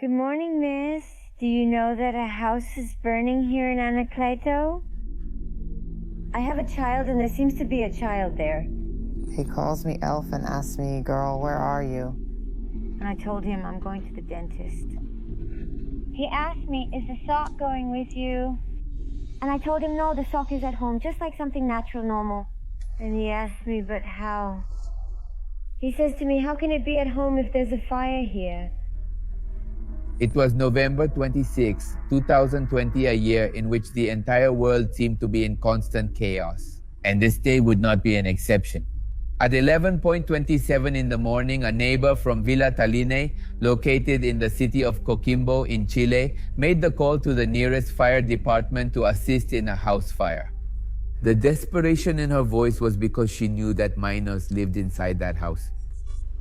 Good morning, miss. Do you know that a house is burning here in Anacleto? I have a child and there seems to be a child there. He calls me Elf and asks me, girl, where are you? And I told him I'm going to the dentist. He asked me, is the sock going with you? And I told him, no, the sock is at home, just like something natural, normal. And he asked me, but how? He says to me, how can it be at home if there's a fire here? It was November 26, 2020, a year in which the entire world seemed to be in constant chaos. And this day would not be an exception. At 11:27 in the morning, a neighbor from Villa Taline, located in the city of Coquimbo in Chile, made the call to the nearest fire department to assist in a house fire. The desperation in her voice was because she knew that minors lived inside that house.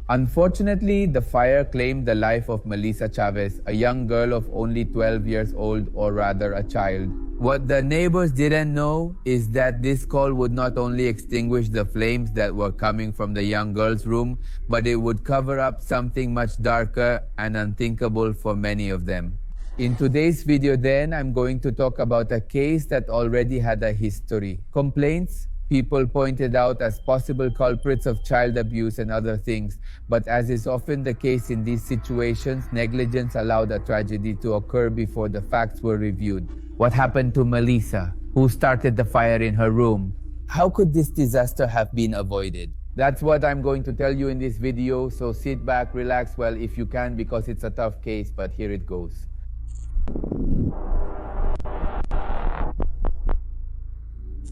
Unfortunately, the fire claimed the life of Melissa Chavez, a young girl of only 12 years old, or rather a child. What the neighbors didn't know is that this call would not only extinguish the flames that were coming from the young girl's room, but it would cover up something much darker and unthinkable for many of them. In today's video then, I'm going to talk about a case that already had a history. Complaints people pointed out as possible culprits of child abuse and other things, but as is often the case in these situations, negligence allowed a tragedy to occur before the facts were reviewed. What happened to Melissa? Who started the fire in her room? How could this disaster have been avoided? That's what I'm going to tell you in this video, so sit back, relax, well, if you can, because it's a tough case, but here it goes.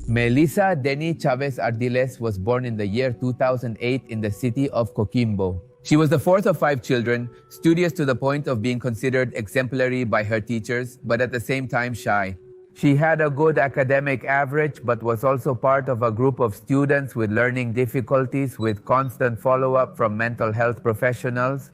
Melissa Denny Chavez Ardiles was born in the year 2008 in the city of Coquimbo. She was the fourth of 5 children, studious to the point of being considered exemplary by her teachers, but at the same time shy. She had a good academic average, but was also part of a group of students with learning difficulties with constant follow-up from mental health professionals.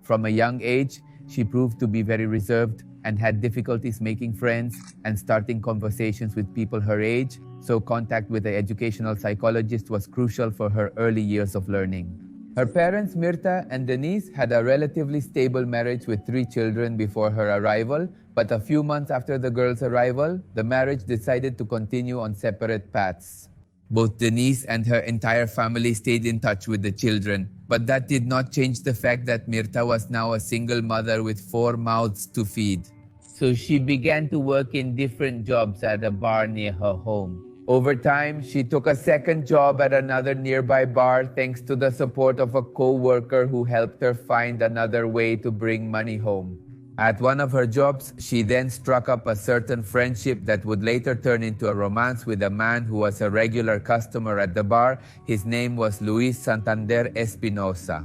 From a young age, she proved to be very reserved and had difficulties making friends and starting conversations with people her age, so contact with the educational psychologist was crucial for her early years of learning. Her parents, Mirta and Denise, had a relatively stable marriage with 3 children before her arrival, but a few months after the girl's arrival, the marriage decided to continue on separate paths. Both Denise and her entire family stayed in touch with the children, but that did not change the fact that Mirta was now a single mother with 4 mouths to feed. So she began to work in different jobs at a bar near her home. Over time, she took a second job at another nearby bar thanks to the support of a co-worker who helped her find another way to bring money home. At one of her jobs, she then struck up a certain friendship that would later turn into a romance with a man who was a regular customer at the bar. His name was Luis Santander Espinosa.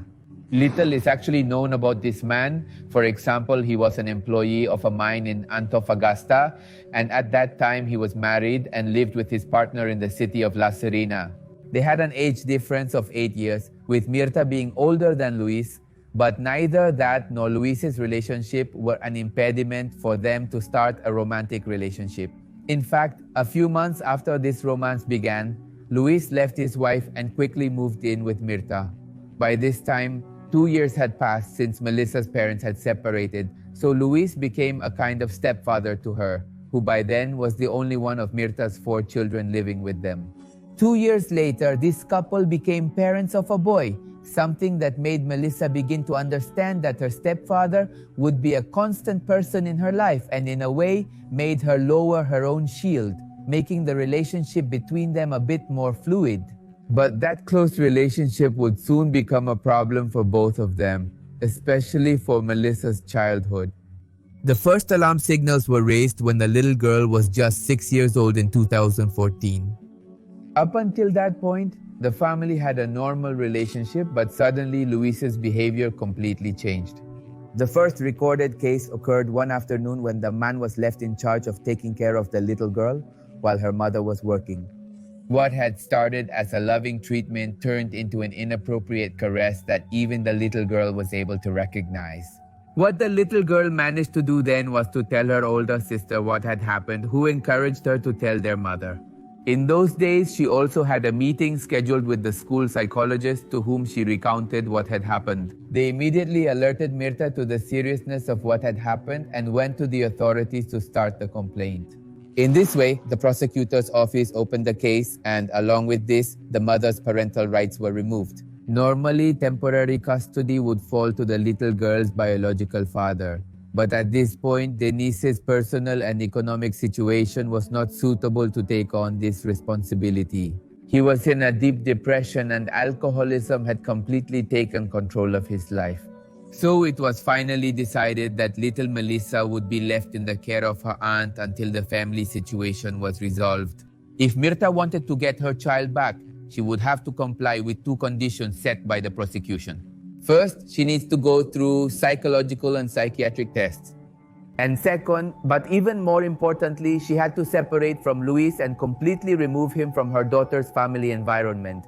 Little is actually known about this man. For example, he was an employee of a mine in Antofagasta, and at that time he was married and lived with his partner in the city of La Serena. They had an age difference of 8 years, with Mirta being older than Luis, but neither that nor Luis's relationship were an impediment for them to start a romantic relationship. In fact, a few months after this romance began, Luis left his wife and quickly moved in with Mirta. By this time, 2 years had passed since Melissa's parents had separated, so Luis became a kind of stepfather to her, who by then was the only one of Mirta's 4 children living with them. 2 years later, this couple became parents of a boy, something that made Melissa begin to understand that her stepfather would be a constant person in her life and in a way made her lower her own shield, making the relationship between them a bit more fluid. But that close relationship would soon become a problem for both of them, especially for Melissa's childhood. The first alarm signals were raised when the little girl was just 6 years old in 2014. Up until that point, the family had a normal relationship, but suddenly Luis's behavior completely changed. The first recorded case occurred one afternoon when the man was left in charge of taking care of the little girl while her mother was working. What had started as a loving treatment turned into an inappropriate caress that even the little girl was able to recognize. What the little girl managed to do then was to tell her older sister what had happened, who encouraged her to tell their mother. In those days, she also had a meeting scheduled with the school psychologist to whom she recounted what had happened. They immediately alerted Mirta to the seriousness of what had happened and went to the authorities to start the complaint. In this way, the prosecutor's office opened the case, and along with this, the mother's parental rights were removed. Normally, temporary custody would fall to the little girl's biological father. But at this point, Denise's personal and economic situation was not suitable to take on this responsibility. He was in a deep depression, and alcoholism had completely taken control of his life. So it was finally decided that little Melissa would be left in the care of her aunt until the family situation was resolved. If Mirta wanted to get her child back, she would have to comply with two conditions set by the prosecution. First, she needs to go through psychological and psychiatric tests. And second, but even more importantly, she had to separate from Luis and completely remove him from her daughter's family environment.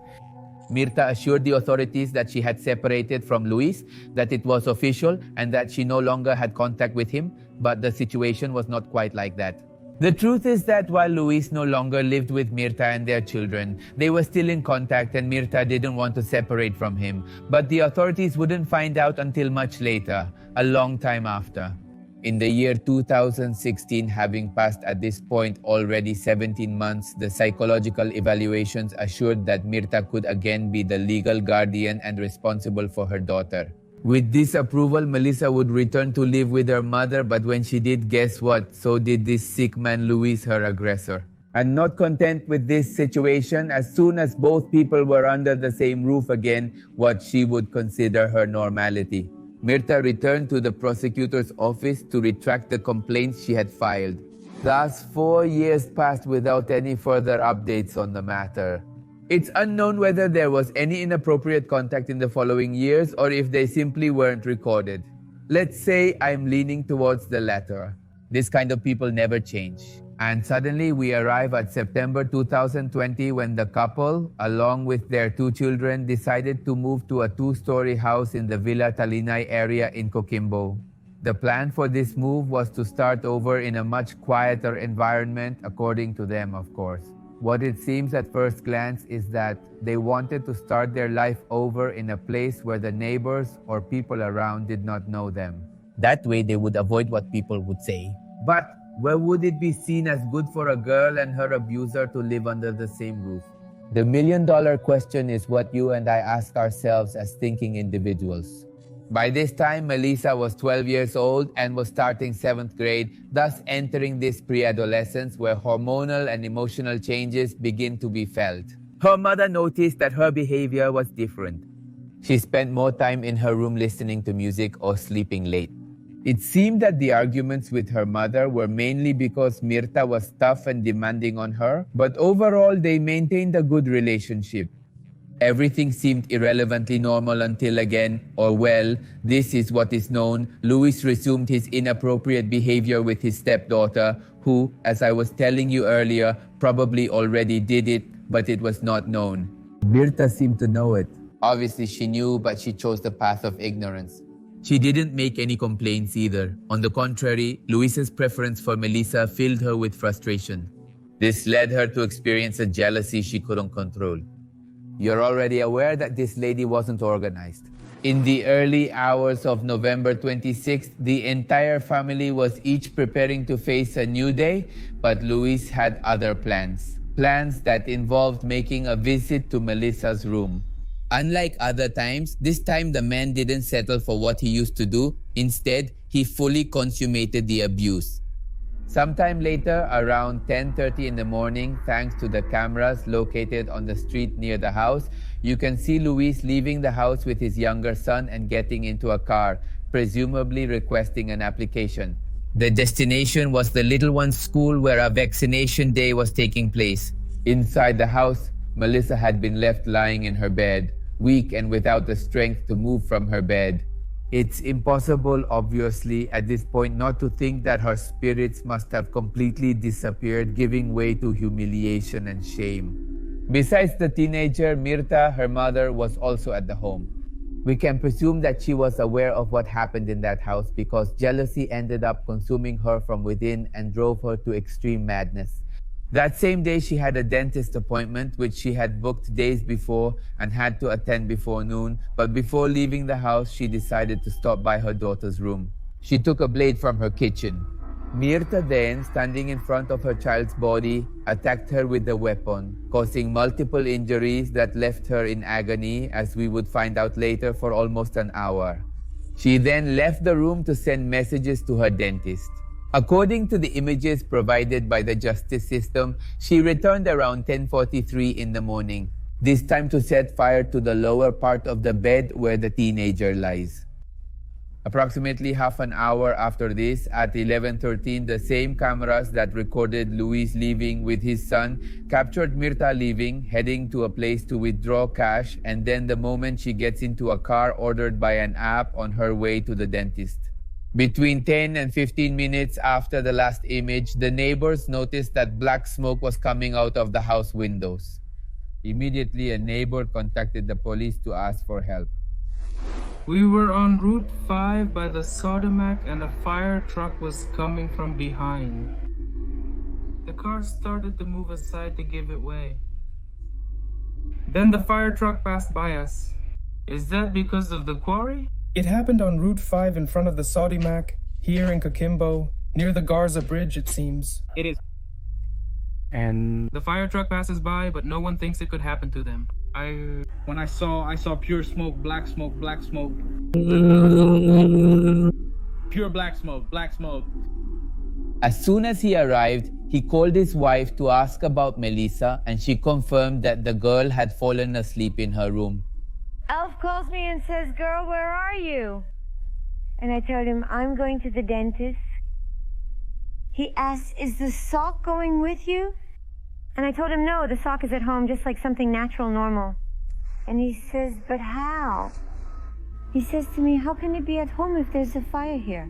Mirta assured the authorities that she had separated from Luis, that it was official, and that she no longer had contact with him, but the situation was not quite like that. The truth is that while Luis no longer lived with Mirta and their children, they were still in contact, and Mirta didn't want to separate from him. But the authorities wouldn't find out until much later, a long time after. In the year 2016, having passed at this point already 17 months, the psychological evaluations assured that Mirta could again be the legal guardian and responsible for her daughter. With this approval, Melissa would return to live with her mother, but when she did, guess what? So did this sick man Luis, her aggressor. And not content with this situation, as soon as both people were under the same roof again, what she would consider her normality, Mirta returned to the prosecutor's office to retract the complaints she had filed. Thus, 4 years passed without any further updates on the matter. It's unknown whether there was any inappropriate contact in the following years or if they simply weren't recorded. Let's say I'm leaning towards the latter. This kind of people never change. And suddenly we arrive at September 2020 when the couple, along with their 2 children, decided to move to a 2-story house in the Villa Talinay area in Coquimbo. The plan for this move was to start over in a much quieter environment, according to them, of course. What it seems at first glance is that they wanted to start their life over in a place where the neighbors or people around did not know them. That way they would avoid what people would say. But where would it be seen as good for a girl and her abuser to live under the same roof? The million-dollar question is what you and I ask ourselves as thinking individuals. By this time, Melissa was 12 years old and was starting 7th grade, thus entering this pre-adolescence where hormonal and emotional changes begin to be felt. Her mother noticed that her behavior was different. She spent more time in her room listening to music or sleeping late. It seemed that the arguments with her mother were mainly because Mirta was tough and demanding on her, but overall they maintained a good relationship. Everything seemed irrelevantly normal until again, or well, this is what is known, Luis resumed his inappropriate behavior with his stepdaughter, who, as I was telling you earlier, probably already did it, but it was not known. Mirta seemed to know it. Obviously she knew, but she chose the path of ignorance. She didn't make any complaints either. On the contrary, Luis's preference for Melissa filled her with frustration. This led her to experience a jealousy she couldn't control. You're already aware that this lady wasn't organized. In the early hours of November 26th, the entire family was each preparing to face a new day, but Luis had other plans. Plans that involved making a visit to Melissa's room. Unlike other times, this time the man didn't settle for what he used to do. Instead, he fully consummated the abuse. Sometime later, around 10:30 in the morning, thanks to the cameras located on the street near the house, you can see Luis leaving the house with his younger son and getting into a car, presumably requesting an application. The destination was the little one's school where a vaccination day was taking place. Inside the house, Melissa had been left lying in her bed, weak and without the strength to move from her bed. It's impossible, obviously, at this point not to think that her spirits must have completely disappeared, giving way to humiliation and shame. Besides the teenager, Mirta, her mother, was also at the home. We can presume that she was aware of what happened in that house because jealousy ended up consuming her from within and drove her to extreme madness. That same day, she had a dentist appointment, which she had booked days before and had to attend before noon. But before leaving the house, she decided to stop by her daughter's room. She took a blade from her kitchen. Mirta then, standing in front of her child's body, attacked her with the weapon, causing multiple injuries that left her in agony, as we would find out later, for almost an hour. She then left the room to send messages to her dentist. According to the images provided by the justice system, she returned around 10:43 in the morning, this time to set fire to the lower part of the bed where the teenager lies. Approximately half an hour after this, at 11:13, the same cameras that recorded Luis leaving with his son captured Mirta leaving, heading to a place to withdraw cash, and then the moment she gets into a car ordered by an app on her way to the dentist. Between 10 and 15 minutes after the last image, the neighbors noticed that black smoke was coming out of the house windows. Immediately, a neighbor contacted the police to ask for help. We were on Route 5 by the Sodimac and a fire truck was coming from behind. The car started to move aside to give it way. Then the fire truck passed by us. Is that because of the quarry? It happened on Route 5 in front of the Sodimac, here in Coquimbo, near the Garza Bridge, it seems. It is. And the fire truck passes by, but no one thinks it could happen to them. When I saw pure smoke, black smoke, black smoke. Pure black smoke, black smoke. As soon as he arrived, he called his wife to ask about Melissa, and she confirmed that the girl had fallen asleep in her room. Elf calls me and says, "Girl, where are you?" And I told him, "I'm going to the dentist." He asked, "Is the sock going with you?" And I told him, "No, the sock is at home, just like something natural, normal." And he says, "But how?" He says to me, "How can it be at home if there's a fire here?"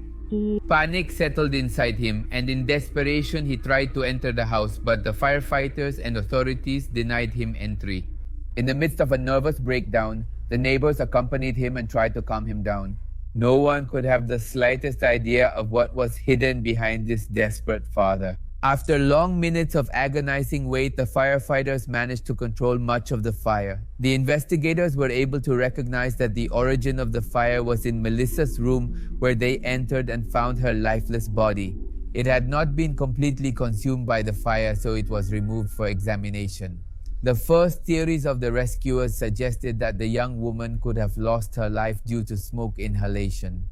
Panic settled inside him, and in desperation, he tried to enter the house, but the firefighters and authorities denied him entry. In the midst of a nervous breakdown, the neighbors accompanied him and tried to calm him down. No one could have the slightest idea of what was hidden behind this desperate father. After long minutes of agonizing wait, the firefighters managed to control much of the fire. The investigators were able to recognize that the origin of the fire was in Melissa's room, where they entered and found her lifeless body. It had not been completely consumed by the fire, so it was removed for examination. The first theories of the rescuers suggested that the young woman could have lost her life due to smoke inhalation.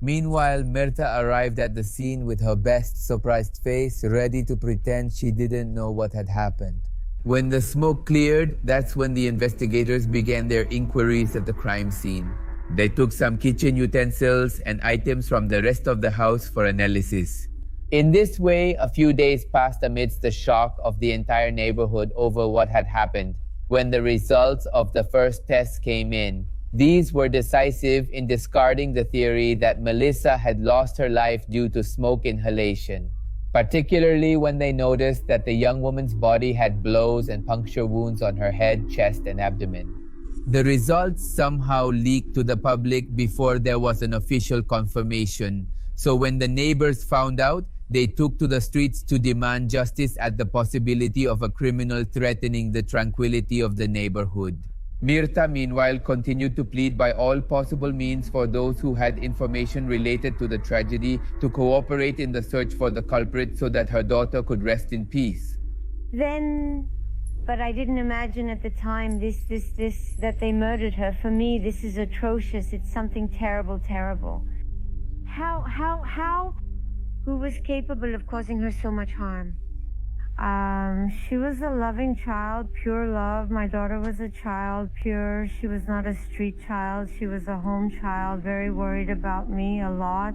Meanwhile, Mirta arrived at the scene with her best surprised face, ready to pretend she didn't know what had happened. When the smoke cleared, that's when the investigators began their inquiries at the crime scene. They took some kitchen utensils and items from the rest of the house for analysis. In this way, a few days passed amidst the shock of the entire neighborhood over what had happened. When the results of the first tests came in, these were decisive in discarding the theory that Melissa had lost her life due to smoke inhalation, particularly when they noticed that the young woman's body had blows and puncture wounds on her head, chest, and abdomen. The results somehow leaked to the public before there was an official confirmation. So when the neighbors found out, they took to the streets to demand justice at the possibility of a criminal threatening the tranquility of the neighborhood. Mirta, meanwhile, continued to plead by all possible means for those who had information related to the tragedy to cooperate in the search for the culprit so that her daughter could rest in peace. But I didn't imagine at the time that they murdered her. For me, this is atrocious. It's something terrible, terrible. Who was capable of causing her so much harm? She was a loving child, pure love. My daughter was a child, pure. She was not a street child. She was a home child, very worried about me a lot.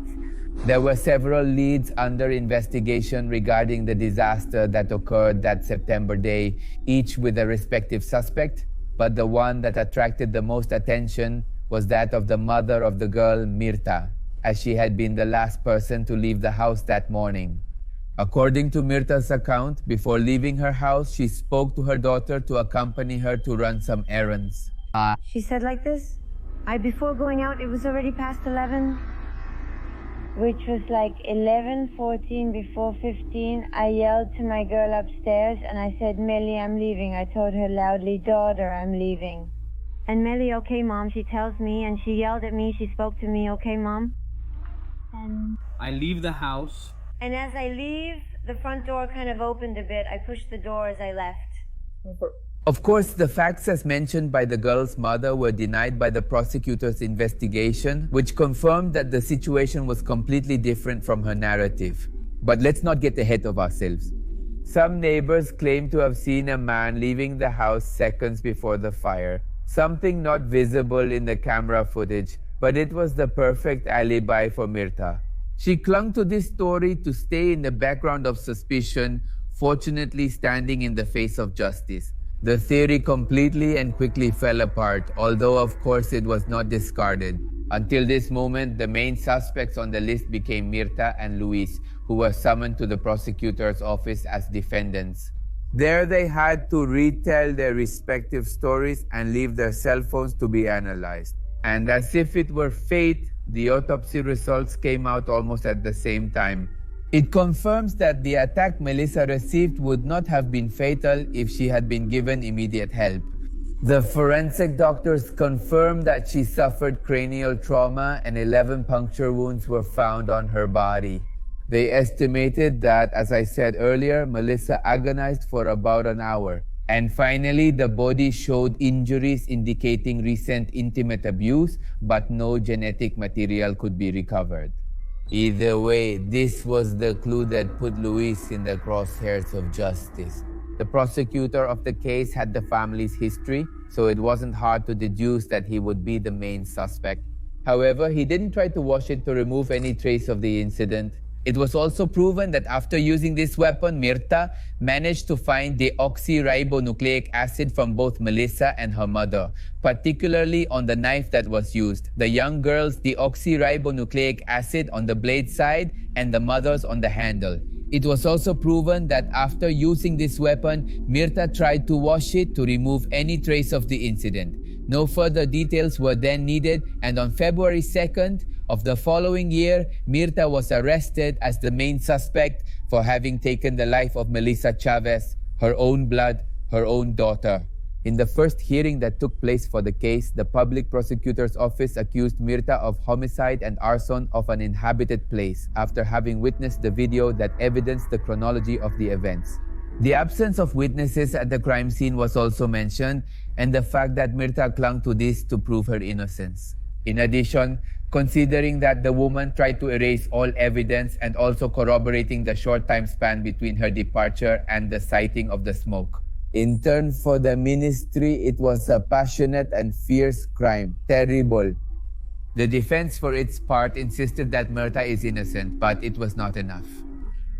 There were several leads under investigation regarding the disaster that occurred that September day, each with a respective suspect, but the one that attracted the most attention was that of the mother of the girl, Mirta, as she had been the last person to leave the house that morning. According to Mirta's account, before leaving her house, she spoke to her daughter to accompany her to run some errands. She said like this, before going out, it was already past 11. which was like 11:14 before 15, I yelled to my girl upstairs and I said, Melly, I'm leaving. I told her loudly, daughter, I'm leaving. And Melly, okay, Mom, she tells me, and she yelled at me, she spoke to me, okay, Mom? And I leave the house. And as I leave, the front door kind of opened a bit. I pushed the door as I left. Of course, the facts as mentioned by the girl's mother were denied by the prosecutor's investigation, which confirmed that the situation was completely different from her narrative. But let's not get ahead of ourselves. Some neighbors claim to have seen a man leaving the house seconds before the fire, something not visible in the camera footage, but it was the perfect alibi for Mirta. She clung to this story to stay in the background of suspicion, fortunately standing in the face of justice. The theory completely and quickly fell apart, although of course it was not discarded. Until this moment, the main suspects on the list became Mirta and Luis, who were summoned to the prosecutor's office as defendants. There they had to retell their respective stories and leave their cell phones to be analyzed. And as if it were fate, the autopsy results came out almost at the same time. It confirms that the attack Melissa received would not have been fatal if she had been given immediate help. The forensic doctors confirmed that she suffered cranial trauma and 11 puncture wounds were found on her body. They estimated that, as I said earlier, Melissa agonized for about an hour. And finally, the body showed injuries indicating recent intimate abuse, but no genetic material could be recovered. Either way, this was the clue that put Luis in the crosshairs of justice. The prosecutor of the case had the family's history, so it wasn't hard to deduce that he would be the main suspect. However, he didn't try to wash it to remove any trace of the incident. It was also proven that after using this weapon, Mirta managed to find deoxyribonucleic acid from both Melissa and her mother, particularly on the knife that was used. The young girl's deoxyribonucleic acid on the blade side and the mother's on the handle. It was also proven that after using this weapon, Mirta tried to wash it to remove any trace of the incident. No further details were then needed, and on February 2nd of the following year, Mirta was arrested as the main suspect for having taken the life of Melissa Chavez, her own blood, her own daughter. In the first hearing that took place for the case, the public prosecutor's office accused Mirta of homicide and arson of an inhabited place after having witnessed the video that evidenced the chronology of the events. The absence of witnesses at the crime scene was also mentioned, and the fact that Mirta clung to this to prove her innocence. In addition, considering that the woman tried to erase all evidence and also corroborating the short time span between her departure and the sighting of the smoke. In turn, for the ministry, it was a passionate and fierce crime. Terrible. The defense, for its part, insisted that Mirta is innocent, but it was not enough.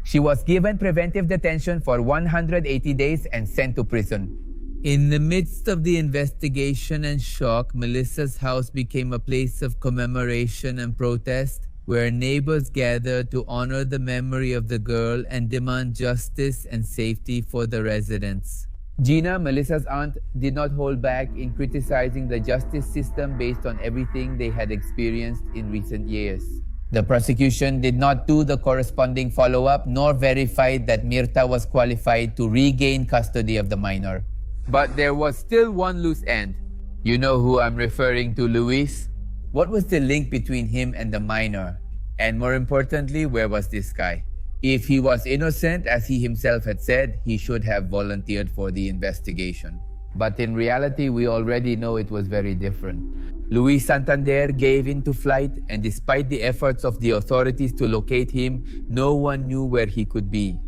She was given preventive detention for 180 days and sent to prison. In the midst of the investigation and shock, Melissa's house became a place of commemoration and protest, where neighbors gathered to honor the memory of the girl and demand justice and safety for the residents. Gina, Melissa's aunt, did not hold back in criticizing the justice system based on everything they had experienced in recent years. The prosecution did not do the corresponding follow-up nor verify that Mirta was qualified to regain custody of the minor. But there was still one loose end. You know who I'm referring to, Luis? What was the link between him and the minor? And more importantly, where was this guy? If he was innocent, as he himself had said, he should have volunteered for the investigation. But in reality, we already know it was very different. Luis Santander gave in to flight, and despite the efforts of the authorities to locate him, no one knew where he could be.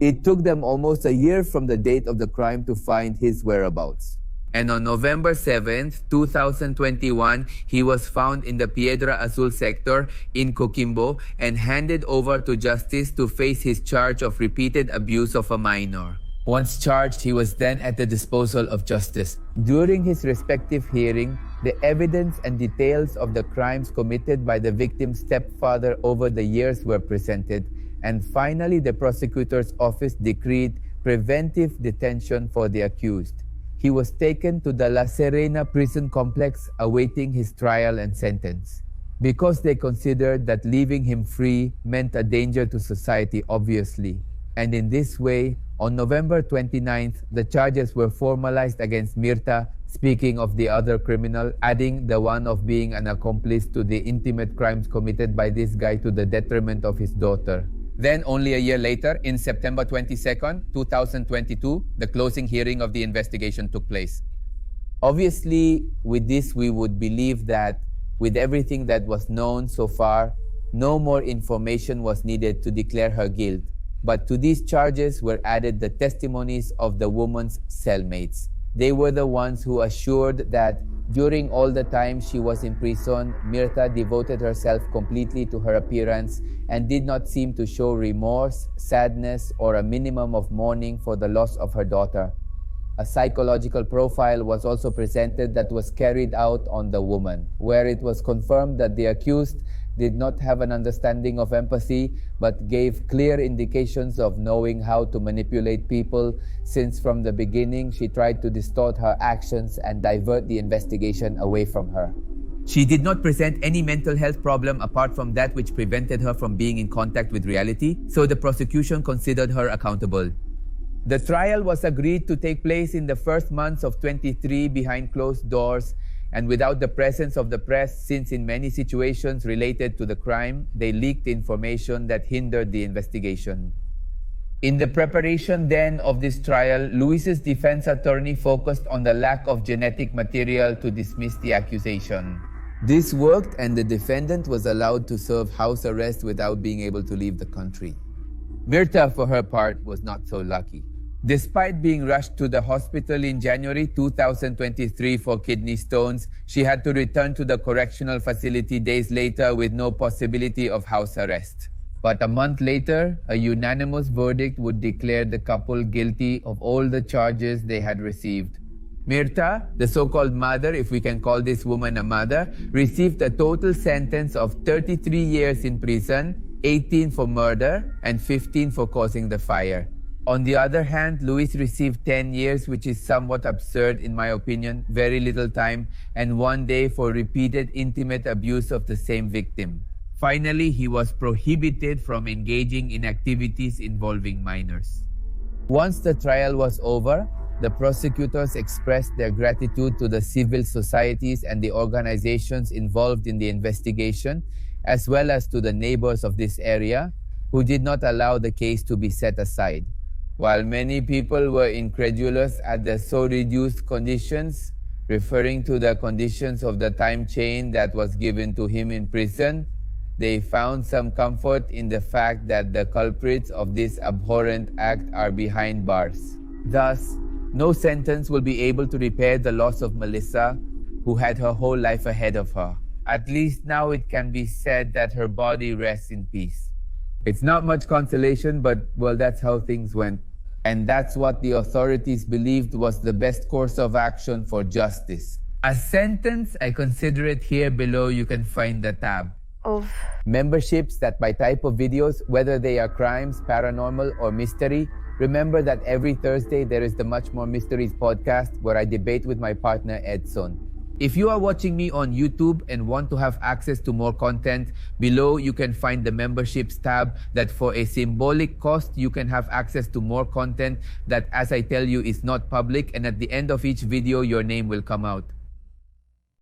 It took them almost a year from the date of the crime to find his whereabouts. And on November 7th, 2021, he was found in the Piedra Azul sector in Coquimbo and handed over to justice to face his charge of repeated abuse of a minor. Once charged, he was then at the disposal of justice. During his respective hearing, the evidence and details of the crimes committed by the victim's stepfather over the years were presented, and finally the prosecutor's office decreed preventive detention for the accused. He was taken to the La Serena prison complex awaiting his trial and sentence. because they considered that leaving him free meant a danger to society, obviously. And in this way, on November 29th, the charges were formalized against Mirta, speaking of the other criminal, adding the one of being an accomplice to the intimate crimes committed by this guy to the detriment of his daughter. Then, only a year later, in September 22nd, 2022, the closing hearing of the investigation took place. Obviously, with this, we would believe that with everything that was known so far, no more information was needed to declare her guilt. But to these charges were added the testimonies of the woman's cellmates. They were the ones who assured that during all the time she was in prison, Mirta devoted herself completely to her appearance and did not seem to show remorse, sadness, or a minimum of mourning for the loss of her daughter. A psychological profile was also presented that was carried out on the woman, where it was confirmed that the accused did not have an understanding of empathy, but gave clear indications of knowing how to manipulate people, since from the beginning she tried to distort her actions and divert the investigation away from her. She did not present any mental health problem apart from that which prevented her from being in contact with reality, so the prosecution considered her accountable. The trial was agreed to take place in the first months of 23 behind closed doors and without the presence of the press, since in many situations related to the crime, they leaked information that hindered the investigation. In the preparation then of this trial, Luis's defense attorney focused on the lack of genetic material to dismiss the accusation. This worked, and the defendant was allowed to serve house arrest without being able to leave the country. Mirta, for her part, was not so lucky. Despite being rushed to the hospital in January 2023 for kidney stones, she had to return to the correctional facility days later with no possibility of house arrest. But a month later, a unanimous verdict would declare the couple guilty of all the charges they had received. Mirta, the so-called mother, if we can call this woman a mother, received a total sentence of 33 years in prison, 18 for murder, and 15 for causing the fire. On the other hand, Luis received 10 years, which is somewhat absurd in my opinion, very little time, and 1 day for repeated intimate abuse of the same victim. Finally, he was prohibited from engaging in activities involving minors. Once the trial was over, the prosecutors expressed their gratitude to the civil societies and the organizations involved in the investigation, as well as to the neighbors of this area, who did not allow the case to be set aside. While many people were incredulous at the so reduced conditions, referring to the conditions of the time chain that was given to him in prison, they found some comfort in the fact that the culprits of this abhorrent act are behind bars. Thus, no sentence will be able to repair the loss of Melissa, who had her whole life ahead of her. At least now it can be said that her body rests in peace. It's not much consolation, but well, that's how things went. And that's what the authorities believed was the best course of action for justice. As sentence, I consider it here below. You can find the tab. Oof. Memberships that by type of videos, whether they are crimes, paranormal, or mystery. Remember that every Thursday there is the Much More Mysteries podcast where I debate with my partner Edson. If you are watching me on YouTube and want to have access to more content, below you can find the memberships tab that for a symbolic cost, you can have access to more content that, as I tell you, is not public, and at the end of each video, your name will come out.